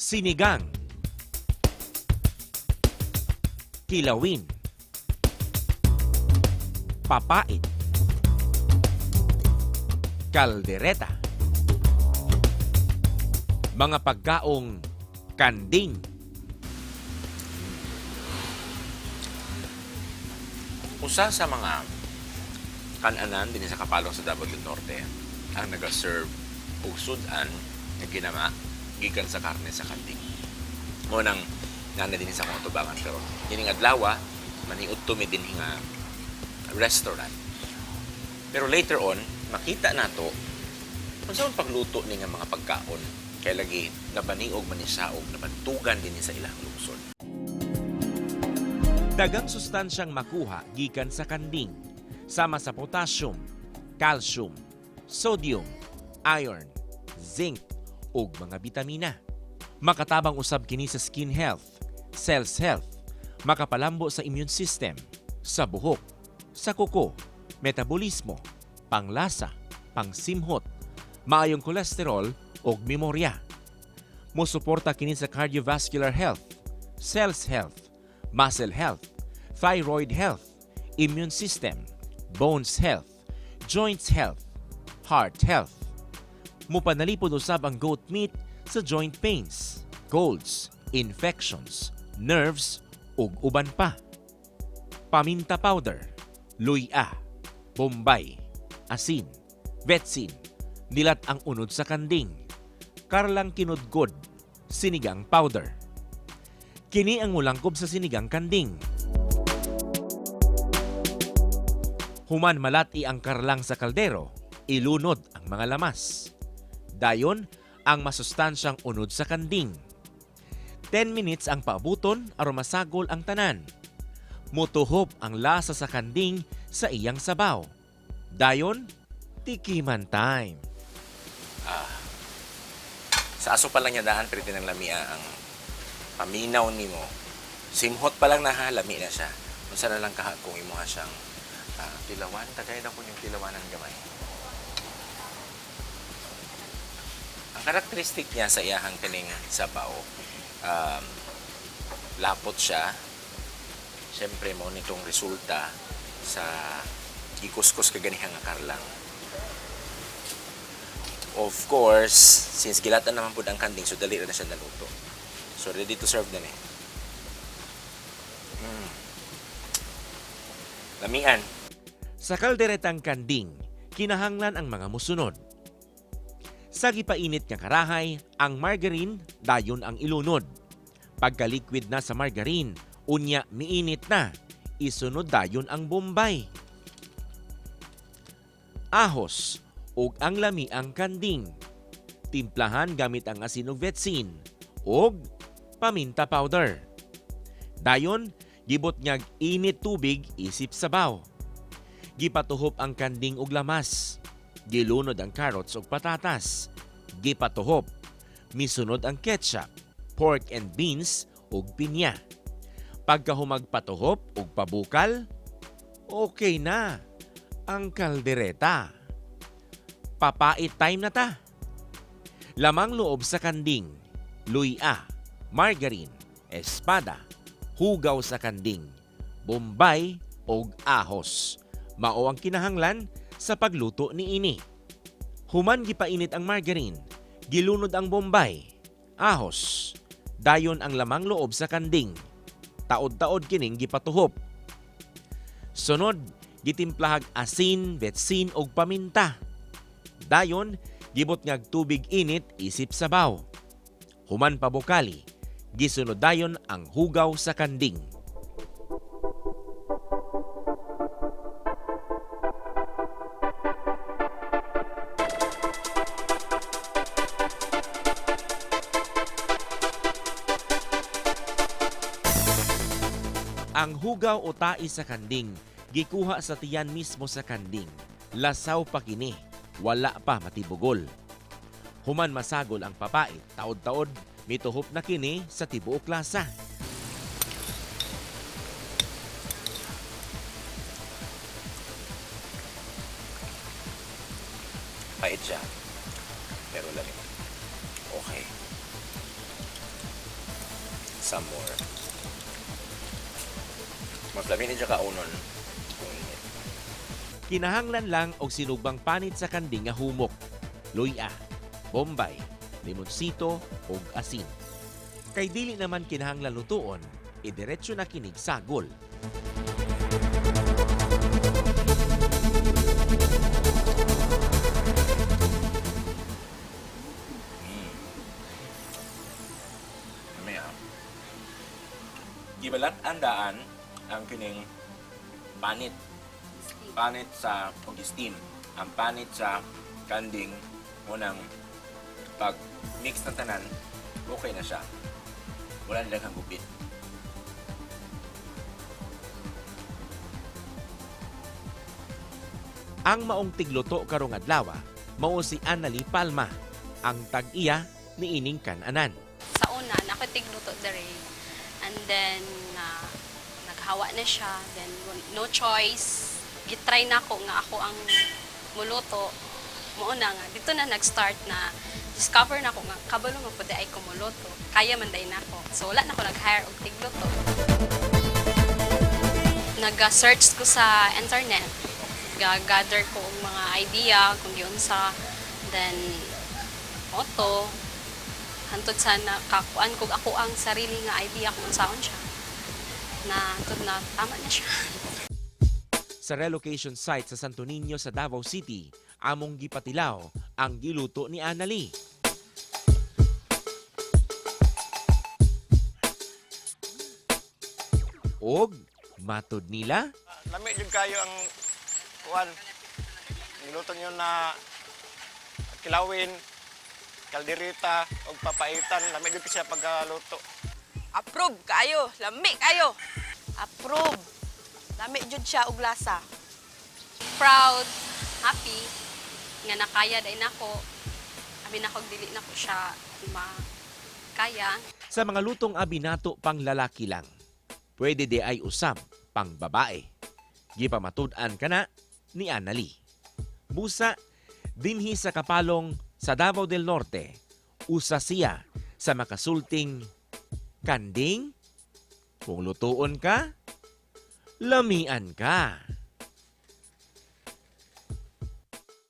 Sinigang, kilawin, papait, kaldereta, mga pagkaong kanding. Usa sa mga kananan din sa Kapalong sa Davao del Norte ang nag-serve og sudan nga ginama gikan sa karne sa kanding. Mo nang nana din sa kong tubangan pero dining adlaw maniud to mi din nga restaurant. Pero later on makita nato unsa man pagluto ni nga mga pagkaon kay lagi nabaniog manisaog nabantugan din sa ilang lungsod. Dagang sustansyang makuha gikan sa kanding, sama sa potassium, calcium, sodium, iron, zinc, ug mga bitamina. Makatabang usab kini sa skin health, cells health, makapalambo sa immune system, sa buhok, sa kuko, metabolismo, panglasa, pangsimhot, maayong kolesterol ug memorya. Mosuporta kini sa cardiovascular health, cells health, muscle health, thyroid health, immune system, bones health, joints health, heart health. Mupanalipod usab ang goat meat sa joint pains, colds, infections, nerves, ug uban pa. Paminta powder, luya, bombay, asin, vetsin, nilat ang unod sa kanding, karlang kinudgod, sinigang powder. Kini ang mulangkob sa sinigang kanding. Human malati ang karlang sa kaldero, ilunod ang mga lamas. Dayon ang masustansyang unod sa kanding. 10 minutes ang paabuton aron masagol ang tanan. Mutuhop ang lasa sa kanding sa iyang sabaw. Dayon, tikiman time. Sa aso pa lang niya daan pero tinang lamia ang paminaw nimo. Simhot pa lang na ha, lami na siya. Unsa na lang kaha kung imuha siyang tilawan, tagay na ko yung tilawanan gamay. Ang karakteristik niya sa iyahang kaning sabaw, lapot siya. Siyempre mo nitong resulta sa ikuskus kaganihang karlang. Of course, since gilatan naman po ang kanding, so dali na siya naluto. So ready to serve na eh. Lamian. Sa kalderetang kanding, kinahanglan ang mga musunod. Sa gipainit nga karahay, ang margarine dayon ang ilunod. Pagka-liquid na sa margarine, unya miinit na, isunod dayon ang bombay. Ahos ug ang lami ang kanding. Timplahan gamit ang asin ug vetsin ug paminta powder. Dayon, gibot nyag init tubig isip sabaw. Gipatuhop ang kanding ug lamas. Gilunod ang carrots ug patatas. Gipatuhop. Misunod ang ketchup, pork and beans ug pinya. Pagkahumag patuhop ug pabukal, okay na ang kaldereta. Papait time na ta. Lamang loob sa kanding, luya, margarine, espada, hugaw sa kanding, bombay o ahos. Mao ang kinahanglan sa pagluto ni ini. Human gipainit ang margarine, gilunod ang bombay, ahos. Dayon ang lamang loob sa kanding. Taod-taod kining gipatuhop. Sunod, gitimplahag asin, vetsin og paminta. Dayon, gibot ngag tubig init isip sabaw. Human pabukali, gisunod dayon ang hugaw sa kanding. Ang hugaw o tai sa kanding, gikuha sa tiyan mismo sa kanding. Lasaw pa kini, wala pa matibugol. Human masagol ang papait, taod-taod, mituhop na kini sa tibuok lasa. Pait siya. Pero lamig. Okay. some more. Maplamin siya kaunon. Kinahanglan lang og sinugbang panit sa kanding nga humok, luya, bombay, limonsito ug asin. Kay dili naman kinahanglan lutuon, idiretso na kinig sagol. Gibalat ang daan ang kining panit. Panit sa pag-steam. Ang panit sa kanding munang pag mix ng tanan, okay na siya. Wala nilang hangupit. Ang maong tigluto karong adlaw mao si Annali Palma, ang tag-iya ni ining kan-anan. Sa una, nakitigluto dere. And then, naghawa na siya. Then, no choice. Gitry na ko nga ako ang muluto. Mauna nga, dito na nag-start na discover na ko nga, kabalo nga po ay kumuluto. Kaya man day na ako. So, wala na ko nag-hire og tigluto. Nag-search ko sa internet. Gather ko ang mga idea kung yun sa then auto hantod sa nakakuan kog ako ang sarili nga idea kung saan siya na hantod na tama na siya. Sa relocation site sa Santo Niño sa Davao City, among gipatilaw ang giluto ni Annali. Og matod nila, Lami jud kayo ang kuan. Niluto niyo na kilawin, kaldereta og papaitan. Lami jud siya pagluto. Approve kayo, lami kayo. Approve. Lami jud siya og lasa. Proud, happy nga nakaya day nako. Abi nako dili nako siya makaya. sa mga lutong abinato pang lalaki lang, pwede di ay usab pang babae. Gipamatud-an kana ni Annali. Busa, dinhi sa kapalong sa Davao del Norte, usa siya sa makasulting kanding. Kung lutuon ka, lamian ka.